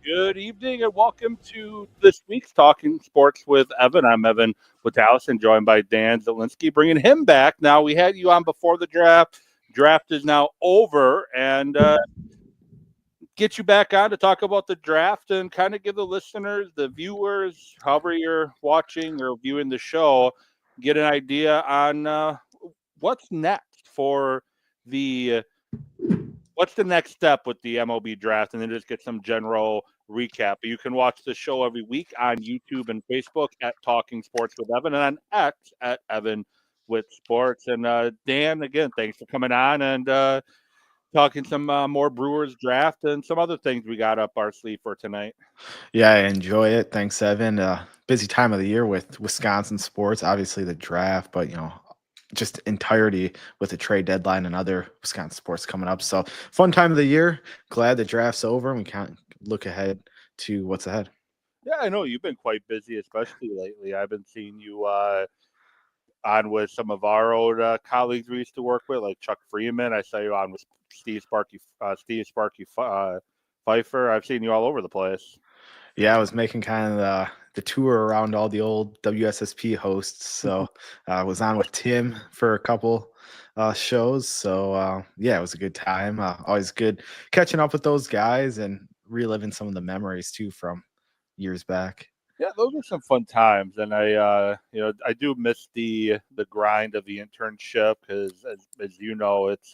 Good evening and welcome to this week's Talking Sports with Evan. I'm Evan with Allison, joined by Dan Zielinski, bringing him back. Now, we had you on before the draft. Draft is now over, and get you back on to talk about the draft and kind of give the listeners, the viewers, however you're watching or viewing the show, get an idea on what's next for the what's the next step with the MLB draft, and then just get some general recap. You can watch the show every week on YouTube and Facebook at Talking Sports with Evan, and on X at Evan with Sports. And Dan, again, thanks for coming on and talking some more Brewers draft and some other things we got up our sleeve for tonight. Yeah, I enjoy it. Thanks, Evan. Busy time of the year with Wisconsin sports, obviously the draft, but just entirety with the trade deadline and other Wisconsin sports coming up. So fun time of the year. Glad the draft's over and we can't look ahead to what's ahead. Yeah, I know you've been quite busy, especially lately. I've been seeing you on with some of our old colleagues we used to work with, like Chuck Freeman. I saw you on with Steve Sparky Pfeiffer. I've seen you all over the place. Yeah, I was making kind of the tour around all the old WSSP hosts. So I was on with Tim for a couple shows. So yeah, it was a good time. Always good catching up with those guys and reliving some of the memories too from years back. Yeah, those are some fun times, and I do miss the grind of the internship because, as you know, it's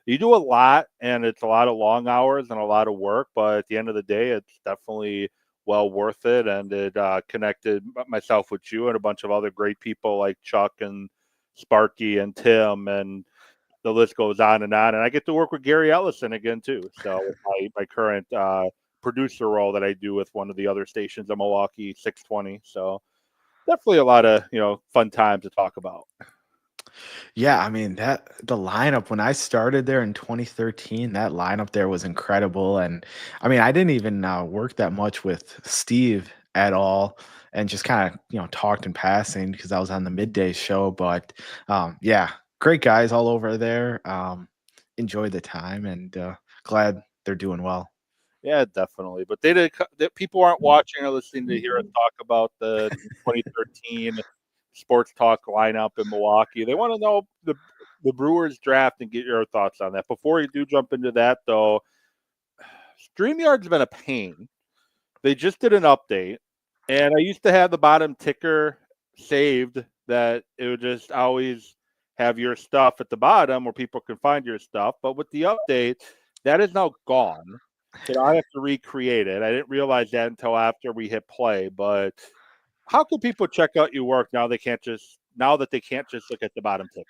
you do a lot, and it's a lot of long hours and a lot of work, but at the end of the day, it's definitely well worth it, and it connected myself with you and a bunch of other great people like Chuck and Sparky and Tim, and the list goes on, and I get to work with Gary Ellison again too. So with my current producer role that I do with one of the other stations in Milwaukee, 620. So definitely a lot of fun times to talk about. Yeah, I mean that the lineup when I started there in 2013, that lineup there was incredible, and I mean I didn't even work that much with Steve at all, and just kind of talked in passing because I was on the midday show. But yeah, great guys all over there. Enjoyed the time and glad they're doing well. Yeah, definitely. But people aren't watching or listening to hear us talk about the 2013 sports talk lineup in Milwaukee. They want to know the Brewers draft and get your thoughts on that. Before you do jump into that, though, StreamYard's been a pain. They just did an update, and I used to have the bottom ticker saved that it would just always have your stuff at the bottom where people can find your stuff. But with the update, that is now gone. So I have to recreate it. I didn't realize that until after we hit play. But how can people check out your work now that they can't just look at the bottom ticker?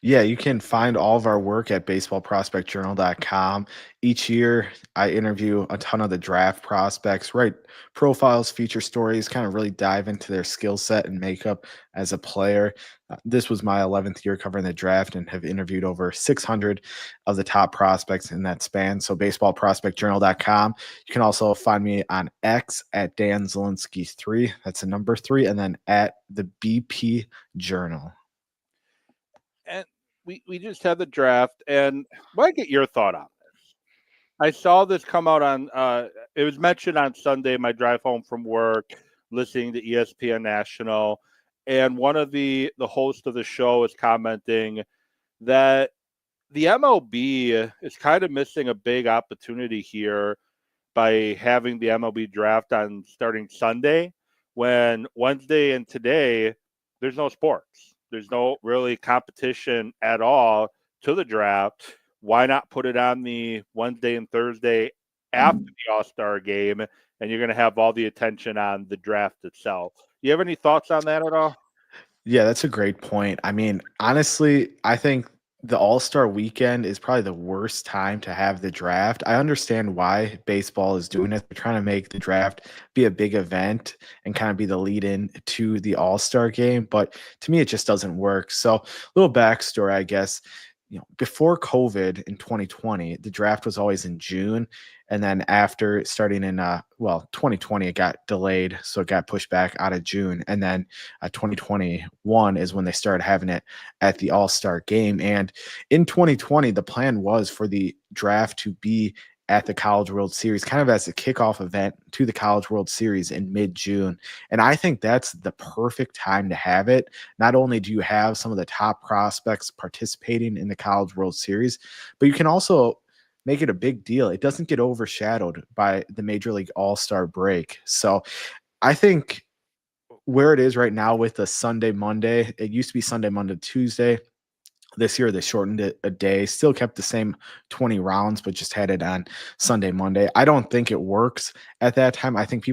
Yeah, you can find all of our work at baseballprospectjournal.com. Each year, I interview a ton of the draft prospects, write profiles, feature stories, kind of really dive into their skill set and makeup as a player. This was my 11th year covering the draft and have interviewed over 600 of the top prospects in that span. So, baseballprospectjournal.com. You can also find me on X at Dan Zielinski3. That's a number 3. And then at the BP Journal. And we just had the draft, and I get your thought on this. I saw this come out on it was mentioned on Sunday, my drive home from work, listening to ESPN National, and one of the hosts of the show is commenting that the MLB is kind of missing a big opportunity here by having the MLB draft on starting Sunday, when Wednesday and today there's no sports. There's no really competition at all to the draft. Why not put it on the Wednesday and Thursday after the All-Star game, and you're going to have all the attention on the draft itself? You have any thoughts on that at all? Yeah, that's a great point. I mean, honestly, I think the All-Star weekend is probably the worst time to have the draft. I understand why baseball is doing it. They're trying to make the draft be a big event and kind of be the lead in to the All-Star game. But to me, it just doesn't work. So, a little backstory, I guess. Before COVID in 2020, the draft was always in June. And then after starting in 2020, it got delayed. So it got pushed back out of June. And then 2021 is when they started having it at the All-Star game. And in 2020, the plan was for the draft to be at the College World Series, kind of as a kickoff event to the College World Series in mid-June. And I think that's the perfect time to have it. Not only do you have some of the top prospects participating in the College World Series, but you can also make it a big deal. It doesn't get overshadowed by the Major League All-Star break. So I think where it is right now with the Sunday, Monday, it used to be Sunday, Monday, Tuesday. This year, they shortened it a day, still kept the same 20 rounds, but just had it on Sunday, Monday. I don't think it works at that time. I think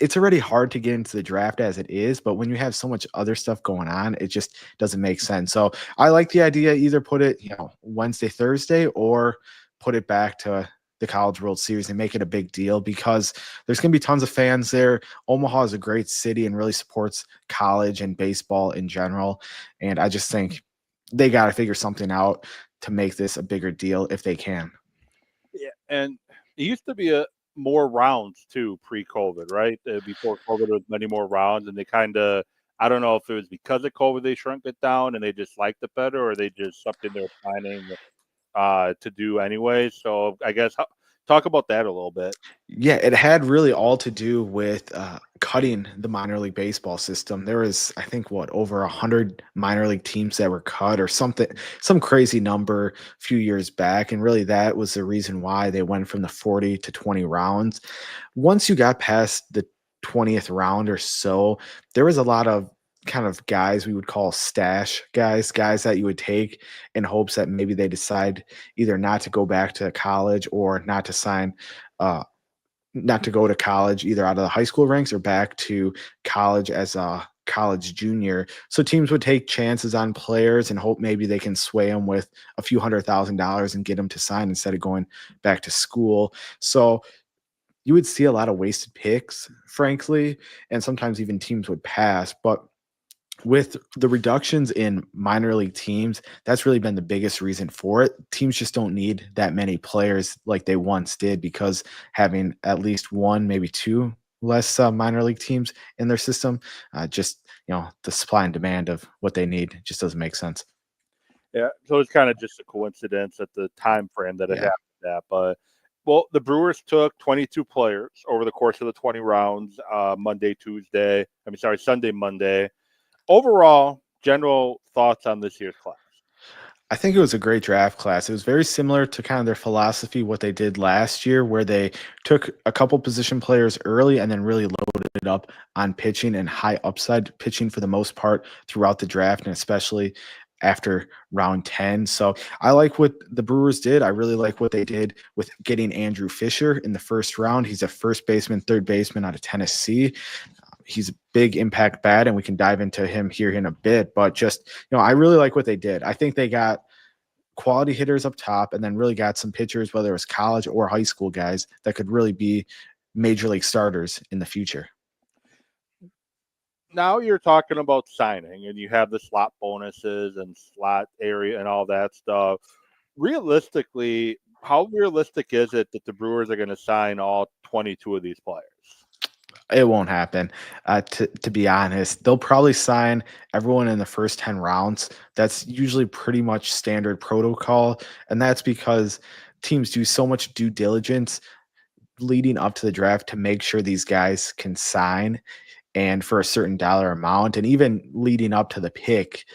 it's already hard to get into the draft as it is, but when you have so much other stuff going on, it just doesn't make sense. So I like the idea, either put it, Wednesday, Thursday, or put it back to the College World Series and make it a big deal, because there's going to be tons of fans there. Omaha is a great city and really supports college and baseball in general. And I just think they got to figure something out to make this a bigger deal if they can. Yeah, and it used to be more rounds too pre-COVID, right? Before COVID, there was many more rounds, and they kind of, I don't know if it was because of COVID they shrunk it down and they just liked it better, or they just something they're planning to do anyway. So I guess talk about that a little bit. Yeah, it had really all to do with cutting the minor league baseball system. There was, I think, over 100 minor league teams that were cut, or something, some crazy number a few years back. And really, that was the reason why they went from the 40 to 20 rounds. Once you got past the 20th round or so, there was a lot of kind of guys we would call stash guys that you would take in hopes that maybe they decide either not to go back to college or not to sign not to go to college, either out of the high school ranks or back to college as a college junior. So teams would take chances on players and hope maybe they can sway them with a few $100,000 and get them to sign instead of going back to school. So you would see a lot of wasted picks, frankly, and sometimes even teams would pass. But with the reductions in minor league teams, that's really been the biggest reason for it. Teams just don't need that many players like they once did, because having at least one, maybe two less minor league teams in their system, just, the supply and demand of what they need just doesn't make sense. Yeah, so it's kind of just a coincidence at the time frame that it Yeah. happened at. But well, the Brewers took 22 players over the course of the 20 rounds, Sunday, Monday. Overall, general thoughts on this year's class? I think it was a great draft class. It was very similar to kind of their philosophy, what they did last year, where they took a couple position players early and then really loaded up on pitching and high upside pitching for the most part throughout the draft, and especially after round 10. So I like what the Brewers did. I really like what they did with getting Andrew Fisher in the first round. He's a first baseman, third baseman out of Tennessee. He's a big impact bat, and we can dive into him here in a bit. But just, I really like what they did. I think they got quality hitters up top and then really got some pitchers, whether it was college or high school guys, that could really be major league starters in the future. Now you're talking about signing, and you have the slot bonuses and slot area and all that stuff. Realistically, how realistic is it that the Brewers are going to sign all 22 of these players? It won't happen. To be honest, they'll probably sign everyone in the first 10 rounds. That's usually pretty much standard protocol. And that's because teams do so much due diligence leading up to the draft to make sure these guys can sign and for a certain dollar amount. And even leading up to the pick,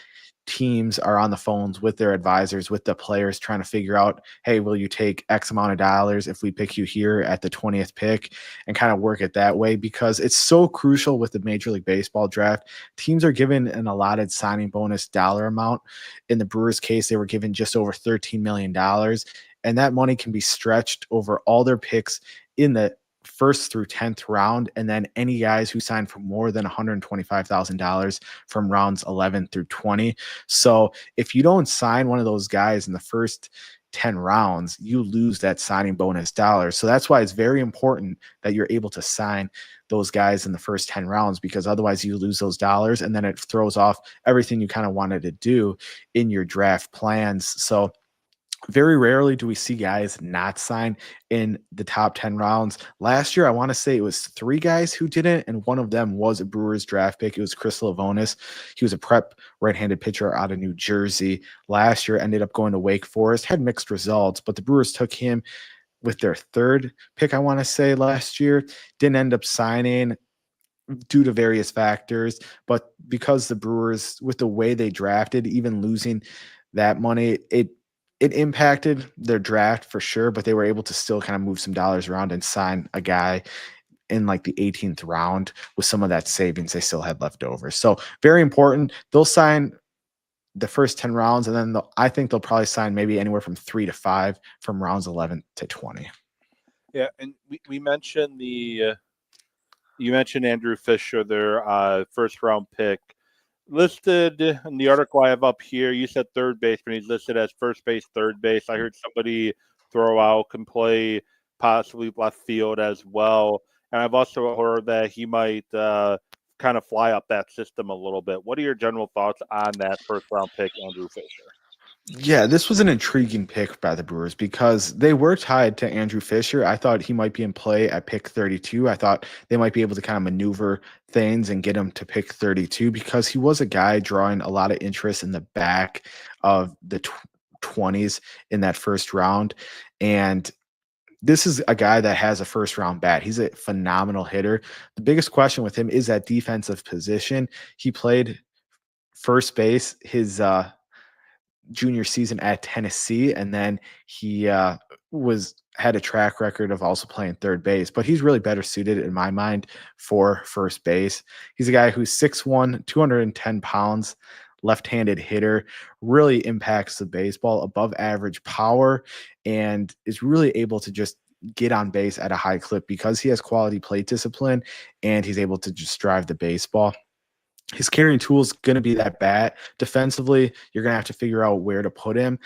teams are on the phones with their advisors, with the players, trying to figure out, hey, will you take X amount of dollars if we pick you here at the 20th pick, and kind of work it that way, because it's so crucial with the Major League Baseball draft. Teams are given an allotted signing bonus dollar amount. In the Brewers case, they were given just over $13 million, and that money can be stretched over all their picks in the first through 10th round, and then any guys who sign for more than $125,000 from rounds 11 through 20. So if you don't sign one of those guys in the first 10 rounds, you lose that signing bonus dollars. So that's why it's very important that you're able to sign those guys in the first 10 rounds, because otherwise you lose those dollars, and then it throws off everything you kind of wanted to do in your draft plans. So very rarely do we see guys not sign in the top 10 rounds. Last year, I want to say it was 3 guys who didn't, and one of them was a Brewers draft pick. It was Chris Livonis. He was a prep right-handed pitcher out of New Jersey. Last year, ended up going to Wake Forest, had mixed results, but the Brewers took him with their third pick, I want to say last year. Didn't end up signing due to various factors, but because the Brewers, with the way they drafted, even losing that money, it impacted their draft for sure, but they were able to still kind of move some dollars around and sign a guy in like the 18th round with some of that savings they still had left over. So very important. They'll sign the first 10 rounds, and then I think they'll probably sign maybe anywhere from 3 to 5 from rounds 11 to 20. Yeah, and we mentioned you mentioned Andrew Fisher, their first round pick. Listed in the article I have up here, you said third baseman. He's listed as first base, third base. I heard somebody throw out, can play possibly left field as well. And I've also heard that he might kind of fly up that system a little bit. What are your general thoughts on that first round pick, Andrew Fisher? Yeah, this was an intriguing pick by the Brewers because they were tied to Andrew Fisher. I thought he might be in play at pick 32. I thought they might be able to kind of maneuver things and get him to pick 32 because he was a guy drawing a lot of interest in the back of the 20s in that first round. And this is a guy that has a first round bat. He's a phenomenal hitter. The biggest question with him is that defensive position. He played first base his junior season at Tennessee, and then he had a track record of also playing third base, but he's really better suited in my mind for first base. He's a guy who's 6'1", 210 pounds, left-handed hitter, really impacts the baseball, above average power, and is really able to just get on base at a high clip because he has quality plate discipline and he's able to just drive the baseball. His carrying tool is going to be that bat. Defensively, you're going to have to figure out where to put him.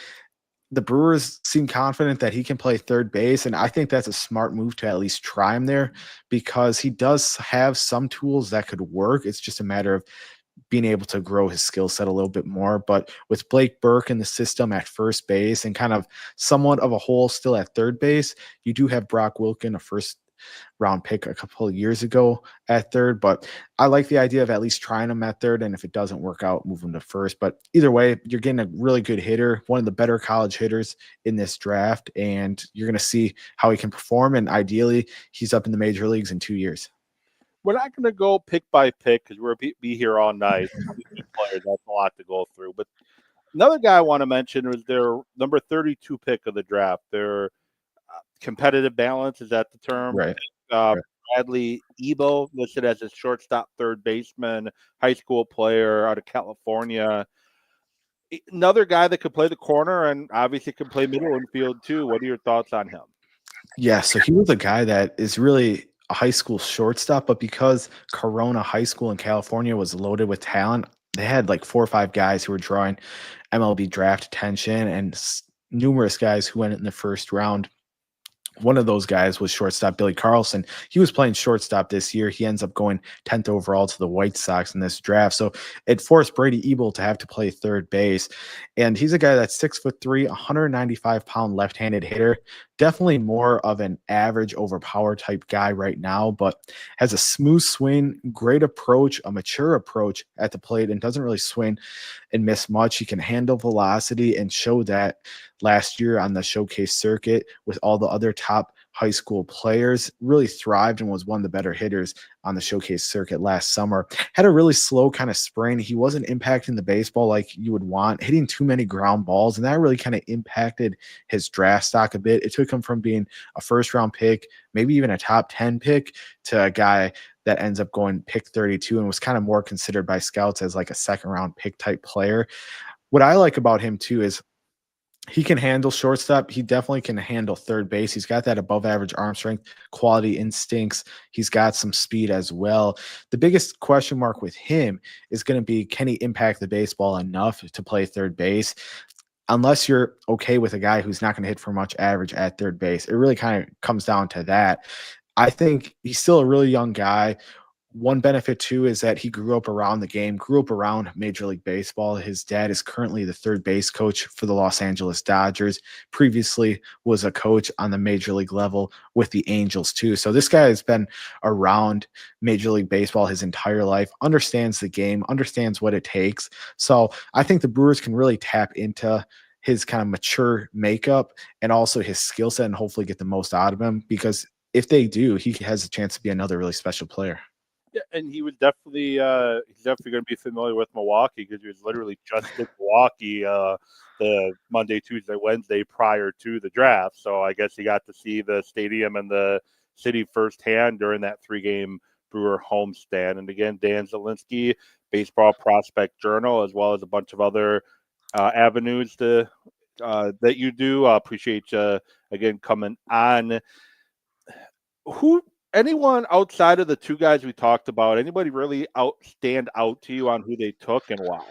The Brewers seem confident that he can play third base, and I think that's a smart move to at least try him there because he does have some tools that could work. It's just a matter of being able to grow his skill set a little bit more. But with Blake Burke in the system at first base and kind of somewhat of a hole still at third base, you do have Brock Wilken, a first round pick a couple of years ago at third, but I like the idea of at least trying him at third, and if it doesn't work out, move him to first. But either way, you're getting a really good hitter, one of the better college hitters in this draft, and you're going to see how he can perform, and ideally, he's up in the major leagues in 2 years. We're not going to go pick by pick because we'll be here all night. Players, that's a lot to go through. But another guy I want to mention was their number 32 pick of the draft. Their competitive balance, is that the term? Right. Bradley Ebo, listed as a shortstop, third baseman, high school player out of California. Another guy that could play the corner and obviously could play middle infield too. What are your thoughts on him? Yeah, so he was a guy that is really a high school shortstop, but because Corona High School in California was loaded with talent, they had like 4 or 5 guys who were drawing MLB draft attention and numerous guys who went in the first round. One of those guys was shortstop Billy Carlson. He was playing shortstop this year. He ends up going 10th overall to the White Sox in this draft. So it forced Brady Ebel to have to play third base. And he's a guy that's 6'3", 195-pound left-handed hitter. Definitely more of an average over power type guy right now, but has a smooth swing, great approach, a mature approach at the plate, and doesn't really swing and miss much. He can handle velocity and show that last year on the showcase circuit with all the other top high school players. Really thrived and was one of the better hitters on the showcase circuit last summer. Had a really slow kind of spring. He wasn't impacting the baseball like you would want, hitting too many ground balls, and that really kind of impacted his draft stock a bit. It took him from being a first round pick, maybe even a top 10 pick, to a guy that ends up going pick 32 and was kind of more considered by scouts as like a second round pick type player. What I like about him too is he can handle shortstop. He definitely can handle third base. He's got that above average arm strength, quality instincts. He's got some speed as well. The biggest question mark with him is going to be, can he impact the baseball enough to play third base? Unless you're okay with a guy who's not going to hit for much average at third base, it really kind of comes down to that. I think he's still a really young guy. One benefit, too, is that he grew up around the game, grew up around Major League Baseball. His dad is currently the third base coach for the Los Angeles Dodgers. Previously was a coach on the Major League level with the Angels, too. So this guy has been around Major League Baseball his entire life, understands the game, understands what it takes. So I think the Brewers can really tap into his kind of mature makeup and also his skill set and hopefully get the most out of him because if they do, he has a chance to be another really special player. Yeah, and he was definitely he's definitely going to be familiar with Milwaukee because he was literally just in Milwaukee the Monday, Tuesday, Wednesday prior to the draft. So I guess he got to see the stadium and the city firsthand during that 3-game Brewer homestand. And again, Dan Zielinski, Baseball Prospect Journal, as well as a bunch of other avenues to that you do. Appreciate you again coming on. Who anyone outside of the two guys we talked about, anybody really stand out to you on who they took and why?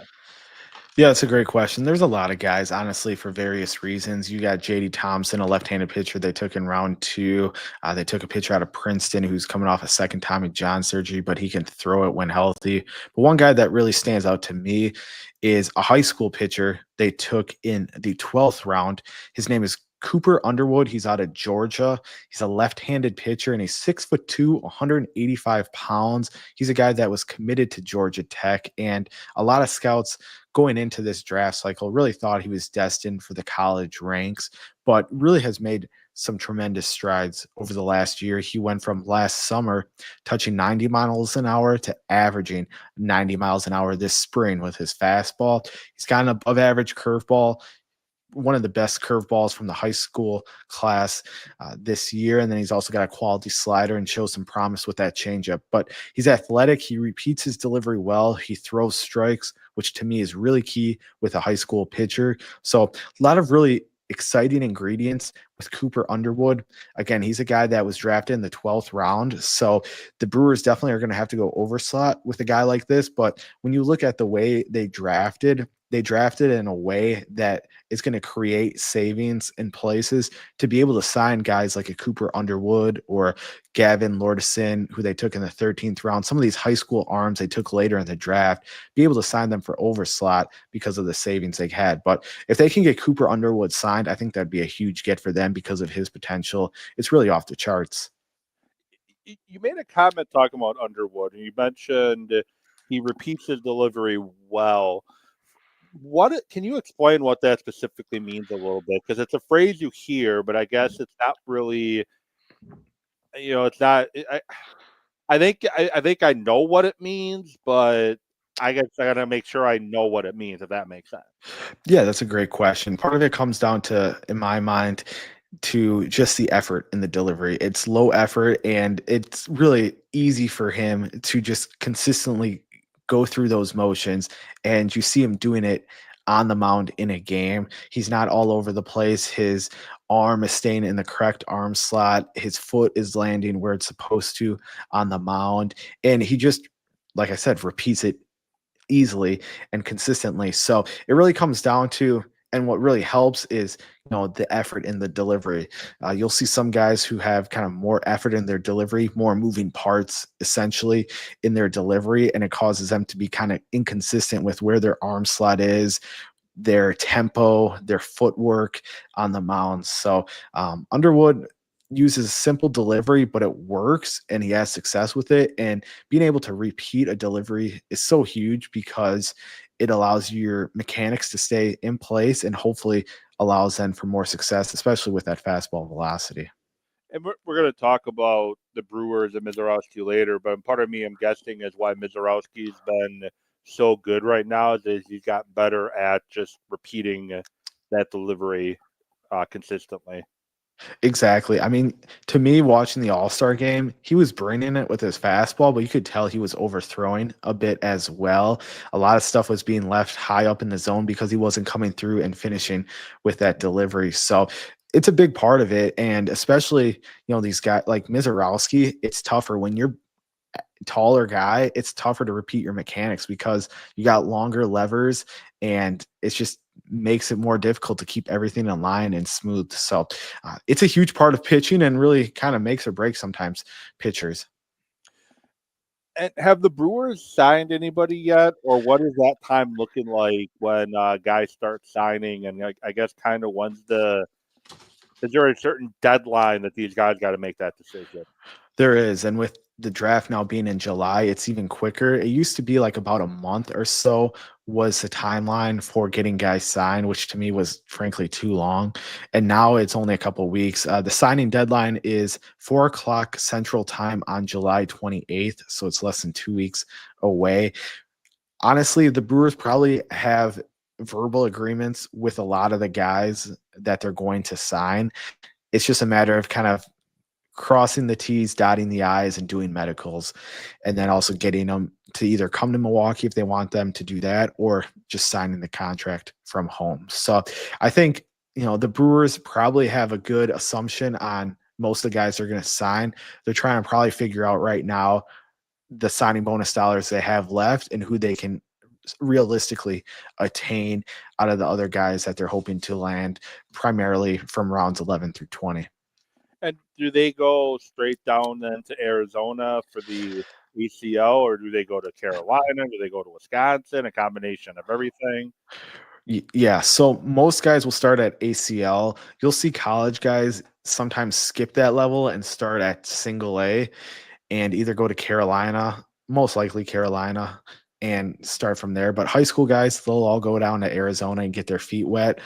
Yeah, it's a great question. There's a lot of guys, honestly, for various reasons. You got JD Thompson, a left-handed pitcher they took in round 2. They took a pitcher out of Princeton who's coming off a second Tommy John surgery, but he can throw it when healthy. But one guy that really stands out to me is a high school pitcher they took in the 12th round. His name is Cooper Underwood. He's out of Georgia. He's a left-handed pitcher and he's 6'2", 185 pounds. He's a guy that was committed to Georgia Tech, and a lot of scouts going into this draft cycle really thought he was destined for the college ranks, but really has made some tremendous strides over the last year. He went from last summer touching 90 miles an hour to averaging 90 miles an hour this spring with his fastball. He's got an above average curveball, one of the best curveballs from the high school class this year. And then he's also got a quality slider and shows some promise with that changeup. But he's athletic. He repeats his delivery well. He throws strikes, which to me is really key with a high school pitcher. So a lot of really exciting ingredients with Cooper Underwood. Again, he's a guy that was drafted in the 12th round. So the Brewers definitely are going to have to go overslot with a guy like this. But when you look at the way they drafted in a way that is going to create savings in places to be able to sign guys like a Cooper Underwood or Gavin Lordison, who they took in the 13th round. Some of these high school arms they took later in the draft, be able to sign them for overslot because of the savings they had. But if they can get Cooper Underwood signed, I think that'd be a huge get for them because of his potential. It's really off the charts. You made a comment talking about Underwood, and you mentioned he repeats his delivery well. What can you explain what that specifically means a little bit? Because it's a phrase you hear, but I guess it's not really, it's not. I think I know what it means, but I guess I gotta make sure I know what it means, if that makes sense. Yeah, that's a great question. Part of it comes down to, in my mind, to just the effort in the delivery. It's low effort and it's really easy for him to just consistently go through those motions. And you see him doing it on the mound in a game. He's not all over the place. His arm is staying in the correct arm slot. His foot is landing where it's supposed to on the mound. And he just, like I said, repeats it easily and consistently. So it really comes down to, and what really helps is, the effort in the delivery. You'll see some guys who have kind of more effort in their delivery, more moving parts essentially in their delivery, and it causes them to be kind of inconsistent with where their arm slot is, their tempo, their footwork on the mound. So Underwood uses simple delivery, but it works and he has success with it. And being able to repeat a delivery is so huge because it allows your mechanics to stay in place and hopefully allows them for more success, especially with that fastball velocity. And we're going to talk about the Brewers and Mizorowski later, but part of me, I'm guessing, is why Mizorowski's been so good right now is he's gotten better at just repeating that delivery consistently. Exactly. I mean, to me, watching the All-Star game, he was bringing it with his fastball, but you could tell he was overthrowing a bit as well. A lot of stuff was being left high up in the zone because he wasn't coming through and finishing with that delivery. So it's a big part of it. And especially, these guys like Mizorowski, it's tougher when you're taller guy, it's tougher to repeat your mechanics because you got longer levers and it's just makes it more difficult to keep everything in line and smooth. So it's a huge part of pitching and really kind of makes or breaks sometimes pitchers. And have the Brewers signed anybody yet, or what is that time looking like when guys start signing? And I guess kind of is there a certain deadline that these guys got to make that decision? There is. And with the draft now being in July, it's even quicker. It used to be like about a month or so was the timeline for getting guys signed, which to me was frankly too long. And now it's only a couple weeks. The signing deadline is 4 o'clock Central Time on July 28th. So it's less than 2 weeks away. Honestly, the Brewers probably have verbal agreements with a lot of the guys that they're going to sign. It's just a matter of kind of crossing the T's, dotting the I's, and doing medicals, and then also getting them to either come to Milwaukee if they want them to do that, or just signing the contract from home. So I think, the Brewers probably have a good assumption on most of the guys they're going to sign. They're trying to probably figure out right now the signing bonus dollars they have left and who they can realistically attain out of the other guys that they're hoping to land primarily from rounds 11 through 20. And do they go straight down then to Arizona for the ACL, or do they go to Carolina? Do they go to Wisconsin? A combination of everything. Yeah, so most guys will start at ACL. You'll see college guys sometimes skip that level and start at single A and either go to Carolina, most likely Carolina, and start from there. But high school guys, they'll all go down to Arizona and get their feet wet.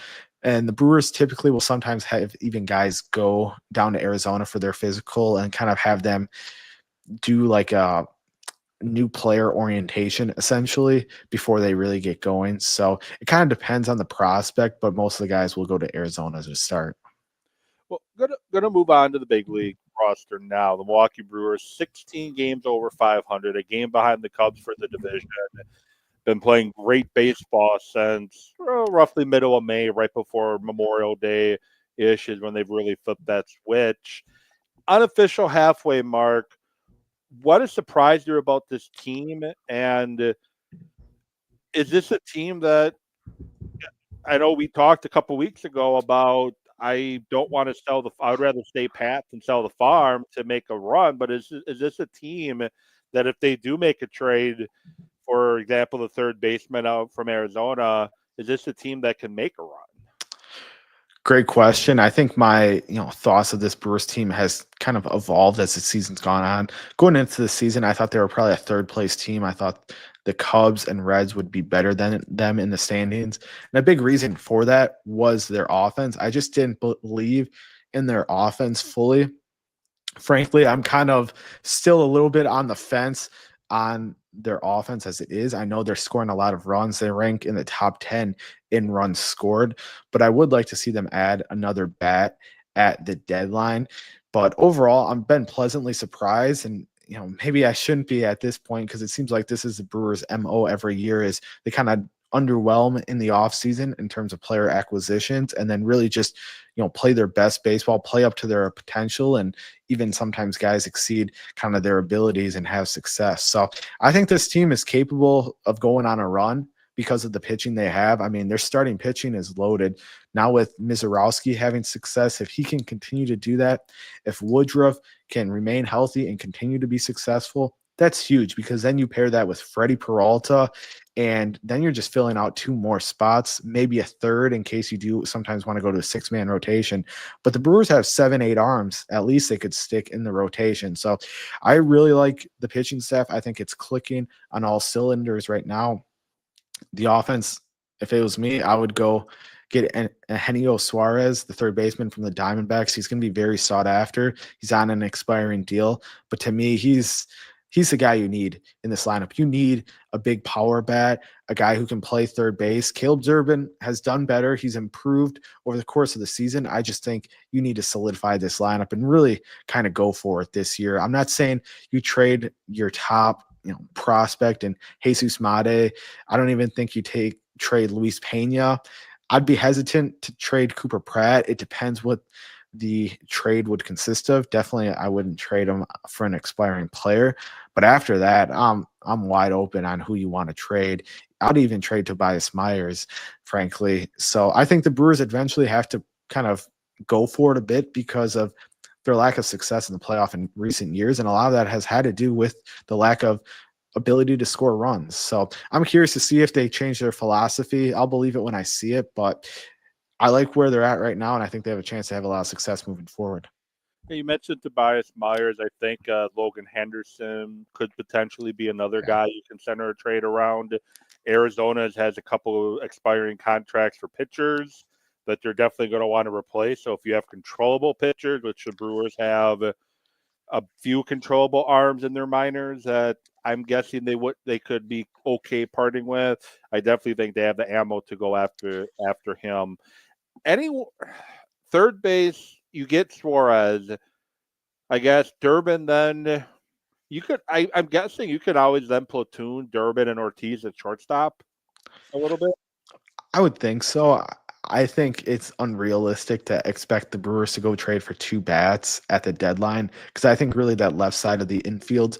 And the Brewers typically will sometimes have even guys go down to Arizona for their physical and kind of have them do like a new player orientation essentially before they really get going. So it kind of depends on the prospect, but most of the guys will go to Arizona to start. Well, gonna move on to the big league roster now. The Milwaukee Brewers, 16 games over 500, a game behind the Cubs for the division. Been playing great baseball since roughly middle of May, right before Memorial Day ish is when they've really flipped that switch. Unofficial halfway mark. What has surprised you about this team? And is this a team that I know we talked a couple weeks ago about? I don't want to sell the. I would rather stay pat than sell the farm to make a run. But is this a team that if they do make a trade, for example, the third baseman out from Arizona, is this a team that can make a run? Great question. I think my thoughts of this Brewers team has kind of evolved as the season's gone on. Going into the season, I thought they were probably a third place team. I thought the Cubs and Reds would be better than them in the standings. And a big reason for that was their offense. I just didn't believe in their offense fully. Frankly, I'm kind of still a little bit on the fence on their offense as it is. I know they're scoring a lot of runs. They rank in the top 10 in runs scored, but I would like to see them add another bat at the deadline. But overall, I've been pleasantly surprised, and maybe I shouldn't be at this point because it seems like this is the Brewers' MO every year is they kind of underwhelm in the offseason in terms of player acquisitions and then really just play their best baseball, play up to their potential, and even sometimes guys exceed kind of their abilities and have success. So I think this team is capable of going on a run because of the pitching they have. I mean, their starting pitching is loaded. Now with Mizorowski having success, if he can continue to do that, if Woodruff can remain healthy and continue to be successful, that's huge because then you pair that with Freddie Peralta, and then you're just filling out two more spots, maybe a third in case you do sometimes want to go to a six-man rotation. But the Brewers have 7-8 arms. At least they could stick in the rotation. So I really like the pitching staff. I think it's clicking on all cylinders right now. The offense, if it was me, I would go get Eugenio Suarez, the third baseman from the Diamondbacks. He's going to be very sought after. He's on an expiring deal. But to me, he's the guy you need in this lineup. You need a big power bat, a guy who can play third base. Caleb Durbin has done better. He's improved over the course of the season. I just think you need to solidify this lineup and really kind of go for it this year. I'm not saying you trade your top prospect and Jesus Made. I don't even think you trade Luis Pena. I'd be hesitant to trade Cooper Pratt. It depends what the trade would consist of. Definitely, I wouldn't trade him for an expiring player. But after that, I'm wide open on who you want to trade. I'd even trade Tobias Myers, frankly. So I think the Brewers eventually have to kind of go for it a bit because of their lack of success in the playoff in recent years. And a lot of that has had to do with the lack of ability to score runs. So I'm curious to see if they change their philosophy. I'll believe it when I see it, but I like where they're at right now, and I think they have a chance to have a lot of success moving forward. Yeah, you mentioned Tobias Myers. I think Logan Henderson could potentially be another Yeah. guy you can center a trade around. Arizona has a couple of expiring contracts for pitchers that they're definitely going to want to replace. So if you have controllable pitchers, which the Brewers have a few controllable arms in their minors that I'm guessing they could be okay parting with. I definitely think they have the ammo to go after him. Any third base, you get Suarez. I guess Durbin. Then you could. I'm guessing you could always then platoon Durbin and Ortiz at shortstop a little bit. I would think so. I think it's unrealistic to expect the Brewers to go trade for two bats at the deadline because I think really that left side of the infield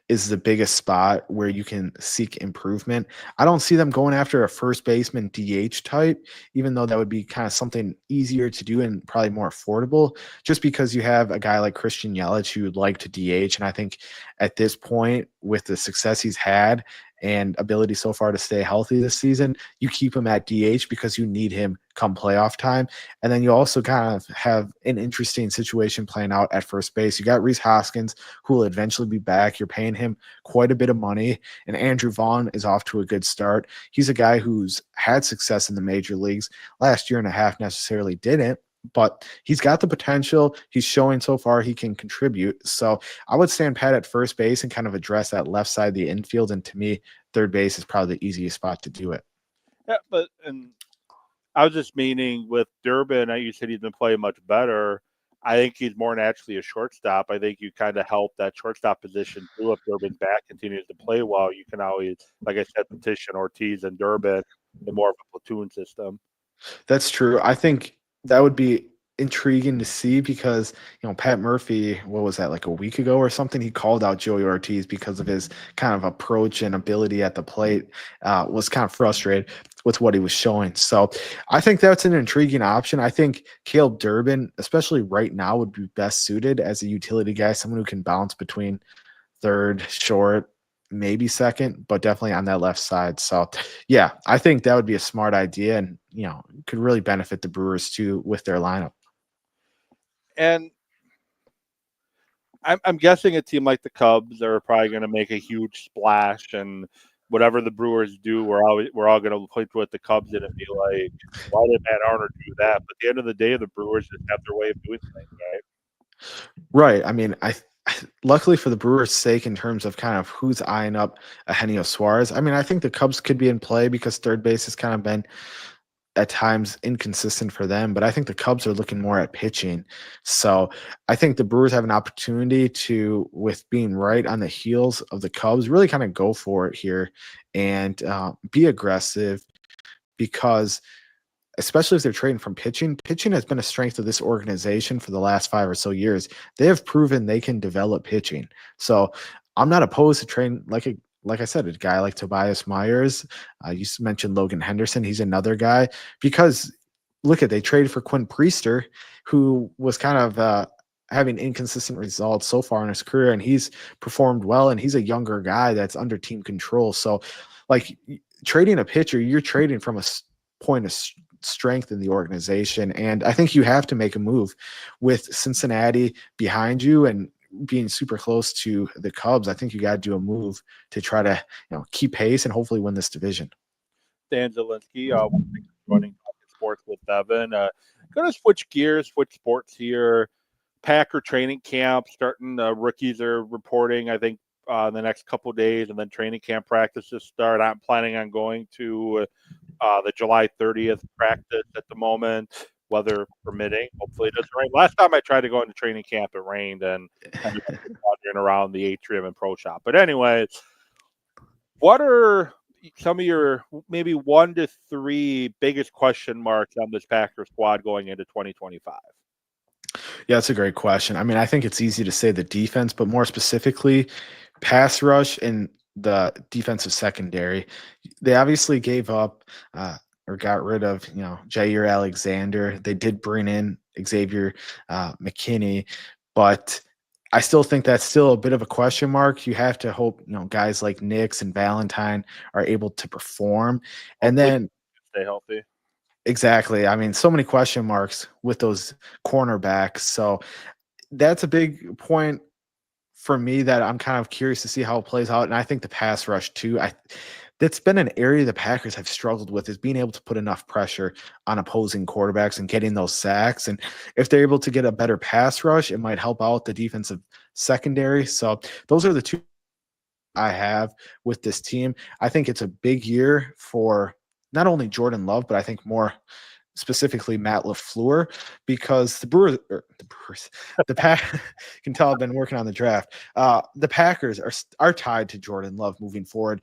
is the biggest spot where you can seek improvement. I don't see them going after a first baseman DH type, even though that would be kind of something easier to do and probably more affordable, just because you have a guy like Christian Yelich who would like to DH. And I think at this point, with the success he's had and ability so far to stay healthy this season, you keep him at DH because you need him come playoff time. And then you also kind of have an interesting situation playing out at first base. You got Reese Hoskins, who will eventually be back. You're paying him quite a bit of money. And Andrew Vaughn is off to a good start. He's a guy who's had success in the major leagues. Last year and a half necessarily didn't, but he's got the potential. He's showing so far he can contribute. So I would stand pat at first base and kind of address that left side of the infield. And to me, third base is probably the easiest spot to do it. Yeah, but and I was just meaning with Durbin. You said he's been playing much better. I think he's more naturally a shortstop. I think you kind of help that shortstop position too. If Durbin's back continues to play well, you can always, like I said, petition Ortiz and Durbin in more of a platoon system. That's true. I think that would be intriguing to see because, Pat Murphy, what was that, like a week ago or something? He called out Joey Ortiz because of his kind of approach and ability at the plate, was kind of frustrated with what he was showing. So I think that's an intriguing option. I think Caleb Durbin, especially right now, would be best suited as a utility guy, someone who can bounce between third, short, maybe second, but definitely on that left side. So, yeah, I think that would be a smart idea and, could really benefit the Brewers too with their lineup. And I'm guessing a team like the Cubs are probably going to make a huge splash, and whatever the Brewers do, we're all going to point to what the Cubs did and be like, why did Matt Arnold do that? But at the end of the day, the Brewers just have their way of doing things, right? Right. I mean, luckily for the Brewers' sake, in terms of kind of who's eyeing up Eugenio Suarez, I mean, I think the Cubs could be in play because third base has kind of been at times inconsistent for them, but I think the Cubs are looking more at pitching. So I think the Brewers have an opportunity to, with being right on the heels of the Cubs, really kind of go for it here and be aggressive because especially if they're trading from pitching. Pitching has been a strength of this organization for the last 5 or so years. They have proven they can develop pitching. So I'm not opposed to trading like I said, a guy like Tobias Myers. You mentioned Logan Henderson. He's another guy because look at they traded for Quinn Priester, who was kind of having inconsistent results so far in his career, and he's performed well. And he's a younger guy that's under team control. So, like trading a pitcher, you're trading from a point of strength in the organization. And I think you have to make a move with Cincinnati behind you and being super close to the Cubs. I think you got to do a move to try to, keep pace and hopefully win this division. Dan Zielinski, joining Talking Sports with Evan. Going to switch gears, switch sports here. Packer training camp starting. Rookies are reporting, I think, in the next couple of days, and then training camp practices start. I'm planning on going to the July 30th practice at the moment, weather permitting. Hopefully it doesn't rain. Last time I tried to go into training camp, it rained and kind of wandering around the atrium and pro shop. But anyway, what are some of your maybe 1 to 3 biggest question marks on this Packer squad going into 2025? Yeah, that's a great question. I mean, I think it's easy to say the defense, but more specifically, pass rush and the defensive secondary. They obviously gave up or got rid of, Jair Alexander. They did bring in Xavier McKinney, but I still think that's still a bit of a question mark. You have to hope, guys like Nix and Valentine are able to perform. And Hopefully then stay healthy. exactly. I mean, so many question marks with those cornerbacks. So that's a big point for me that I'm kind of curious to see how it plays out. And I think the pass rush too. That's been an area the Packers have struggled with, is being able to put enough pressure on opposing quarterbacks and getting those sacks. And if they're able to get a better pass rush, it might help out the defensive secondary. So those are the two I have with this team. I think it's a big year for not only Jordan Love, but I think more specifically Matt LaFleur, because the Pack you can tell I've been working on the draft. The Packers are tied to Jordan Love moving forward.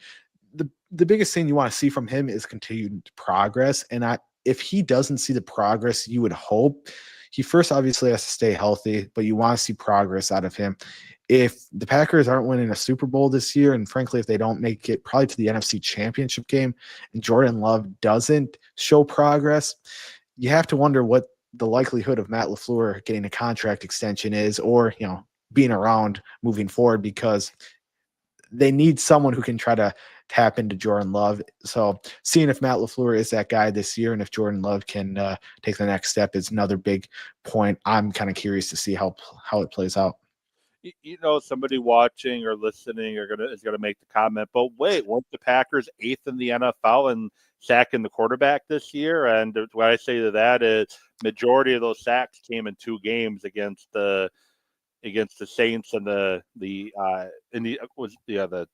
The biggest thing you want to see from him is continued progress, and if he doesn't see the progress you would hope, he first obviously has to stay healthy, but you want to see progress out of him. If the Packers aren't winning a Super Bowl this year, and frankly, if they don't make it probably to the NFC Championship game, and Jordan Love doesn't show progress, you have to wonder what the likelihood of Matt LaFleur getting a contract extension is, or being around moving forward, because they need someone who can try to tap into Jordan Love. So seeing if Matt LaFleur is that guy this year, and if Jordan Love can take the next step, is another big point. I'm kind of curious to see how it plays out. Somebody watching or listening is gonna make the comment, but wait, weren't the Packers 8th in the NFL in sacking the quarterback this year? And what I say to that is, majority of those sacks came in 2 games against the Saints and the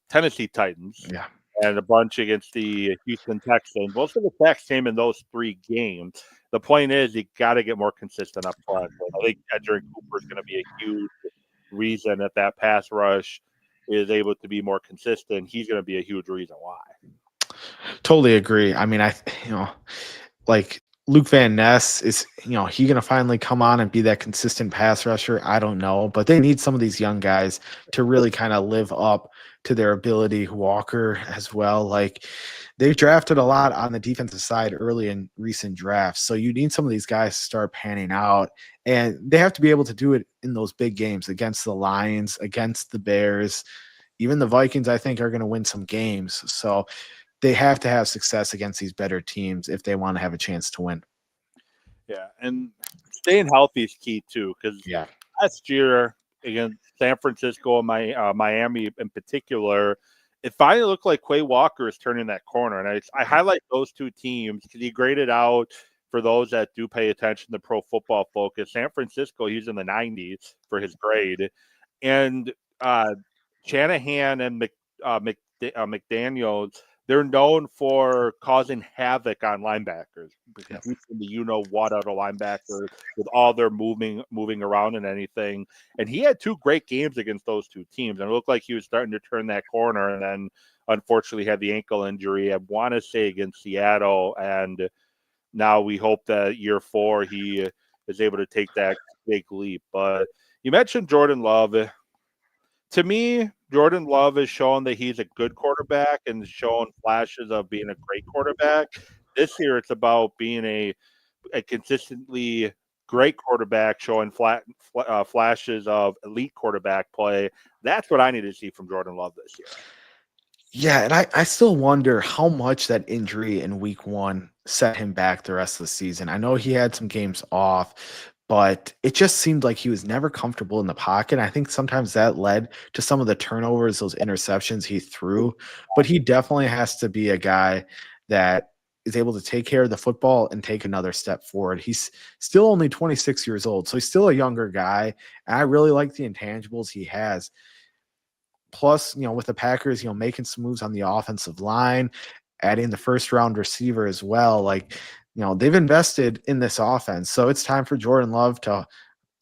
Tennessee Titans. Yeah. And a bunch against the Houston Texans. Most of the sacks came in those 3 games. The point is, you got to get more consistent up front. I think Edgerrin Cooper is going to be a huge reason that pass rush is able to be more consistent. He's going to be a huge reason why. Totally agree. I mean, like Luke Van Ness is, he going to finally come on and be that consistent pass rusher? I don't know, but they need some of these young guys to really kind of live up to their ability. Walker as well. Like, they've drafted a lot on the defensive side early in recent drafts. So you need some of these guys to start panning out, and they have to be able to do it in those big games against the Lions, against the Bears, even the Vikings. I think are going to win some games. So they have to have success against these better teams if they want to have a chance to win. Yeah, and staying healthy is key too, because last year against San Francisco and Miami in particular, it finally looked like Quay Walker is turning that corner. And I highlight those 2 teams because he graded out, for those that do pay attention to Pro Football Focus, San Francisco, he's in the 90s for his grade. And Shanahan and McDaniels, they're known for causing havoc on linebackers, producing the what out of linebackers with all their moving around and anything. And he had 2 great games against those 2 teams, and it looked like he was starting to turn that corner. And then, unfortunately, had the ankle injury, I want to say against Seattle. And now we hope that year 4 he is able to take that big leap. But you mentioned Jordan Love. To me, Jordan Love has shown that he's a good quarterback and shown flashes of being a great quarterback. This year, it's about being a consistently great quarterback, showing flashes of elite quarterback play. That's what I need to see from Jordan Love this year. Yeah, and I still wonder how much that injury in week 1 set him back the rest of the season. I know he had some games off, but it just seemed like he was never comfortable in the pocket. I think sometimes that led to some of the turnovers, those interceptions he threw. But he definitely has to be a guy that is able to take care of the football and take another step forward. He's still only 26 years old, so he's still a younger guy. And I really like the intangibles he has. Plus, with the Packers, making some moves on the offensive line, adding the first round receiver as well. Like, they've invested in this offense. So it's time for Jordan Love to,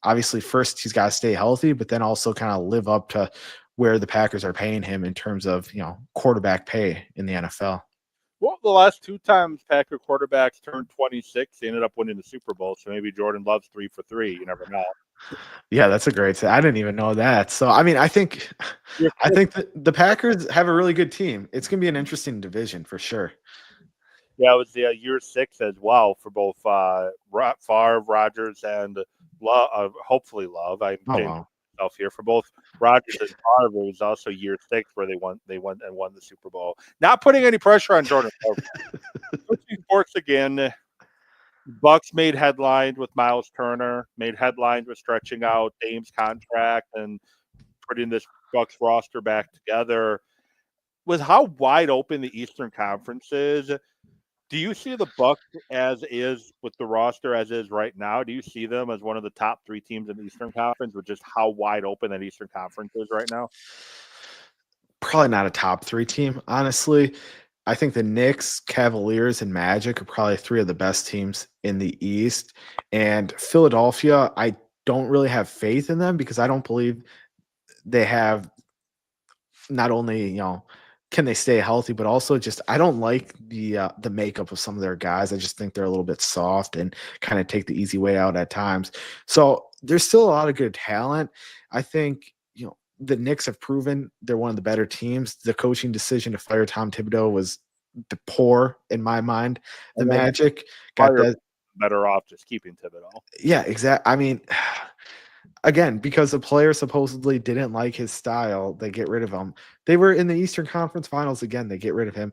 obviously, first he's got to stay healthy, but then also kind of live up to where the Packers are paying him in terms of, quarterback pay in the NFL. Well, the last 2 times Packer quarterbacks turned 26, they ended up winning the Super Bowl. So maybe Jordan Love's 3 for 3. You never know. Yeah, that's a great say. I didn't even know that. So, I mean, I think the Packers have a really good team. It's going to be an interesting division for sure. Yeah, it was the year 6 as well for both Favre, Rodgers, and Love. Hopefully, Love. I'm myself here for both Rodgers and Favre. It was also year 6 where they won the Super Bowl. Not putting any pressure on Jordan Love. Switching sports again. Bucks made headlines with Miles Turner, made headlines with stretching out Dame's contract and putting this Bucks roster back together. With how wide open the Eastern Conference is, do you see the Bucks as is with the roster as is right now? Do you see them as one of the top 3 teams in the Eastern Conference with just how wide open that Eastern Conference is right now? Probably not a top 3 team, honestly. I think the Knicks, Cavaliers, and Magic are probably 3 of the best teams in the East. And Philadelphia, I don't really have faith in them because I don't believe they have not only, can they stay healthy, but also just I don't like the makeup of some of their guys. I just think they're a little bit soft and kind of take the easy way out at times. So there's still a lot of good talent. I think, the Knicks have proven they're one of the better teams. The coaching decision to fire Tom Thibodeau was poor in my mind. The And then Magic got probably that. better off just keeping Thibodeau. Yeah, exactly. I mean, again, because the player supposedly didn't like his style, they get rid of him. They were in the Eastern Conference Finals again. They get rid of him.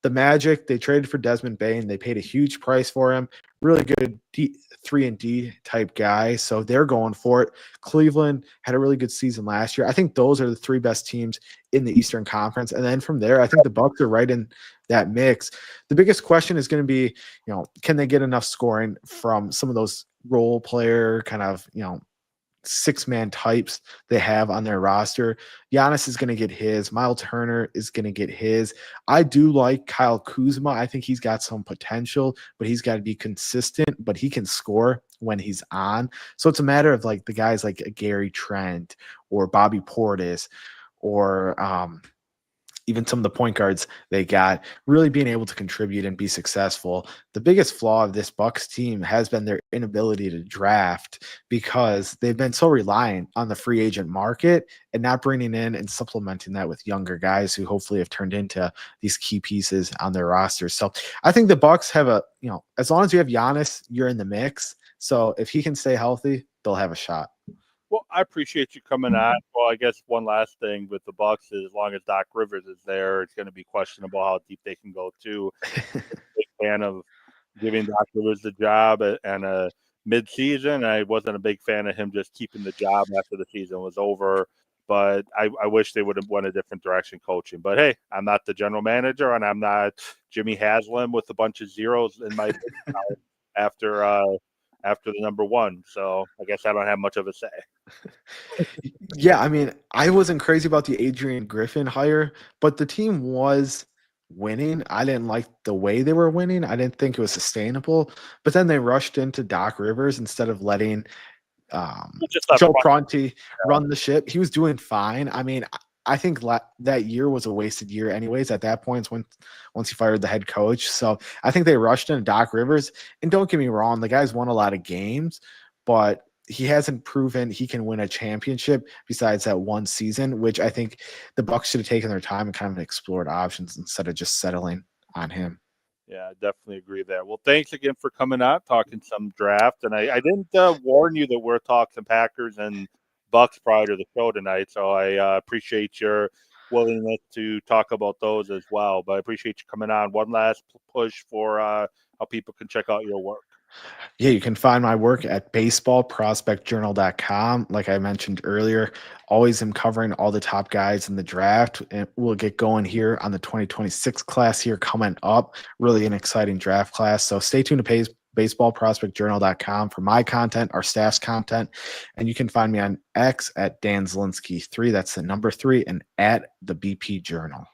The Magic, they traded for Desmond Bain. They paid a huge price for him. Really good 3-and-D type guy. So they're going for it. Cleveland had a really good season last year. I think those are the 3 best teams in the Eastern Conference. And then from there, I think the Bucks are right in that mix. The biggest question is going to be, can they get enough scoring from some of those role player kind of, 6-man types they have on their roster. Giannis is going to get his. Miles Turner is going to get his. I do like Kyle Kuzma. I think he's got some potential, but he's got to be consistent, but he can score when he's on. So it's a matter of like the guys like Gary Trent or Bobby Portis or even some of the point guards they got really being able to contribute and be successful. The biggest flaw of this Bucks team has been their inability to draft because they've been so reliant on the free agent market and not bringing in and supplementing that with younger guys who hopefully have turned into these key pieces on their rosters. So I think the Bucks have as long as you have Giannis, you're in the mix. So if he can stay healthy, they'll have a shot. Well, I appreciate you coming on. Well, I guess one last thing with the Bucks is as long as Doc Rivers is there, it's going to be questionable how deep they can go too. Big fan of giving Doc Rivers the job and a mid-season. I wasn't a big fan of him just keeping the job after the season was over. But I wish they would have went a different direction coaching. But hey, I'm not the general manager, and I'm not Jimmy Haslam with a bunch of zeros in my after the number 1. So I guess I don't have much of a say. Yeah, I mean, I wasn't crazy about the Adrian Griffin hire, but the team was winning. I didn't like the way they were winning. I didn't think it was sustainable. But then they rushed into Doc Rivers instead of letting Joe Prunty run the ship. He was doing fine. I mean, I think that year was a wasted year anyways at that point once he fired the head coach. So I think they rushed into Doc Rivers. And don't get me wrong, the guy's won a lot of games, but he hasn't proven he can win a championship besides that one season, which I think the Bucks should have taken their time and kind of explored options instead of just settling on him. Yeah, I definitely agree there. Well, thanks again for coming on, talking some draft. And I didn't warn you that we're talking Packers and Bucks prior to the show tonight, so I appreciate your willingness to talk about those as well. But I appreciate you coming on. One last push for how people can check out your work. Yeah, you can find my work at baseballprospectjournal.com. Like I mentioned earlier, always am covering all the top guys in the draft. And we'll get going here on the 2026 class here coming up. Really an exciting draft class. So stay tuned to baseballprospectjournal.com for my content, our staff's content. And you can find me on X at Dan Zielinski 3. That's the number 3, and at the BP Journal.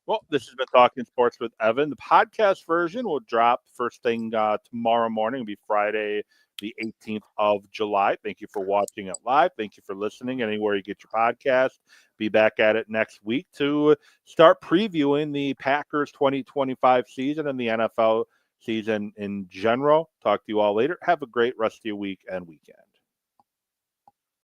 Well, this has been Talking Sports with Evan. The podcast version will drop first thing tomorrow morning. It'll be Friday, the 18th of July. Thank you for watching it live. Thank you for listening anywhere you get your podcast. Be back at it next week to start previewing the Packers 2025 season and the NFL season in general. Talk to you all later. Have a great rest of your week and weekend.